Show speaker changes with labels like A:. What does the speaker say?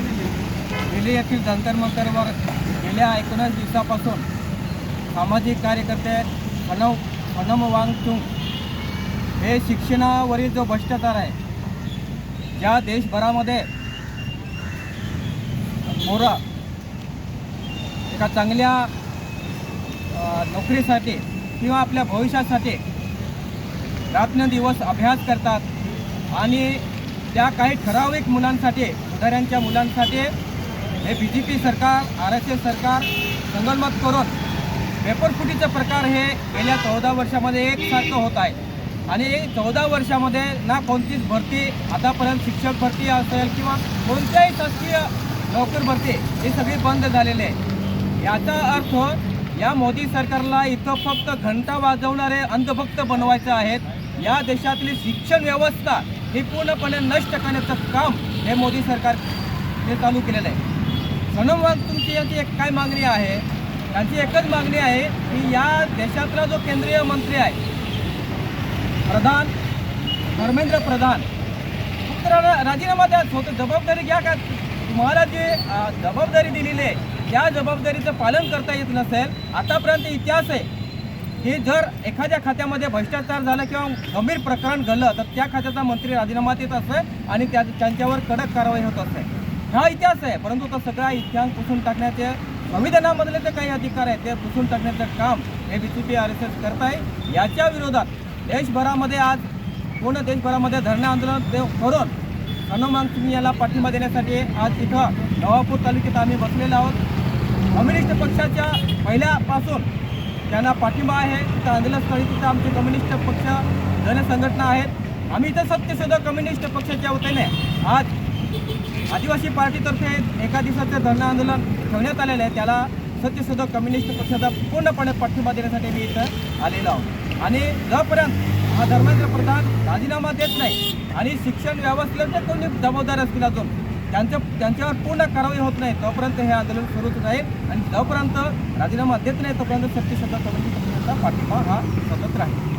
A: दिल्ली येथील जंतर मंतरवर गेल्या 19 दिवसापासून सामाजिक कार्यकर्ते सनम वांगचुक हे शिक्षणावरील जो भ्रष्टाचार आहे, ज्या देशभरामध्ये पोरं एका चांगल्या नोकरीसाठी किंवा आपल्या भविष्यासाठी रात्रंदिवस अभ्यास करतात आणि त्या काही ठराविक मुलांसाठी, उदाहरणांच्या मुलांसाठी हे BJP सरकार, RSS सरकार संगनमत करून पेपरफुटीचे प्रकार हे गेल्या 14 वर्षामध्ये एकसारखं होत आहे. आणि 14 वर्षामध्ये ना कोणतीच भरती आतापर्यंत शिक्षक भरती असेल किंवा कोणत्याही शासकीय नोकरी भरती ही सगळी बंद झालेली आहे. याचा अर्थ या मोदी सरकारला इथं फक्त घंटा वाजवणारे अंधभक्त बनवायचे आहेत. या देशातली शिक्षण व्यवस्था ही पूर्णपणे नष्ट करण्याचं काम हे मोदी सरकारने चालू केलेलं आहे. सनम वांगचुकची यांची एक काय मागणी आहे? त्यांची एकच मागणी आहे की या देशातला जो केंद्रीय मंत्री आहे प्रधान, धर्मेंद्र प्रधान, फक्त राजीनामा द्या, स्वतः जबाबदारी घ्या. का तुम्हाला जी जबाबदारी दिलेली आहे त्या जबाबदारीचं पालन करता येत नसेल, आतापर्यंत इतिहास आहे की जर एखाद्या खात्यामध्ये भ्रष्टाचार झाला किंवा गंभीर प्रकरण घडलं तर त्या खात्याचा मंत्री राजीनामा देत असे आणि त्यांच्यावर कडक कारवाई होत असते. हा इतिहास आहे. परंतु तो सगळा इतिहास पुसून टाकण्याचे संविधानामधले जे काही अधिकार आहेत ते पुसून टाकण्याचं काम हे BJP RSS करत आहे. याच्या विरोधात देशभरामध्ये आज पूर्ण देशभरामध्ये धरणे आंदोलन करून सनम वांगचुक याला पाठिंबा देण्यासाठी आज इथं नवापूर तालुक्यात आम्ही बसलेलो आहोत. कम्युनिस्ट पक्षाच्या पहिल्यापासून त्यांना पाठिंबा आहे. तिथं आंदोलनस्थळी तिथं आमचे कम्युनिस्ट पक्ष जनसंघटना आहेत. आम्ही इथं सत्यशोधक कम्युनिस्ट पक्षाच्या वतीने आज आदिवासी पार्टीतर्फे एका दिवसाचं धरणं आंदोलन ठेवण्यात आलेलं आहे. त्याला सत्यशोधक कम्युनिस्ट पक्षाचा पूर्णपणे पाठिंबा देण्यासाठी मी इथं आलेलो आहोत. आणि जोपर्यंत हा धर्मेंद्र प्रधान राजीनामा देत नाही आणि शिक्षण व्यवस्थेला कोणी जबाबदार असतील अजून त्यांच्यावर पूर्ण कारवाई होत नाही तोपर्यंत हे आंदोलन सुरूच राहील. आणि जोपर्यंत राजीनामा देत नाही तोपर्यंत सत्यशोधक कम्युनिस्ट पक्षाचा पाठिंबा हा सतत राहील.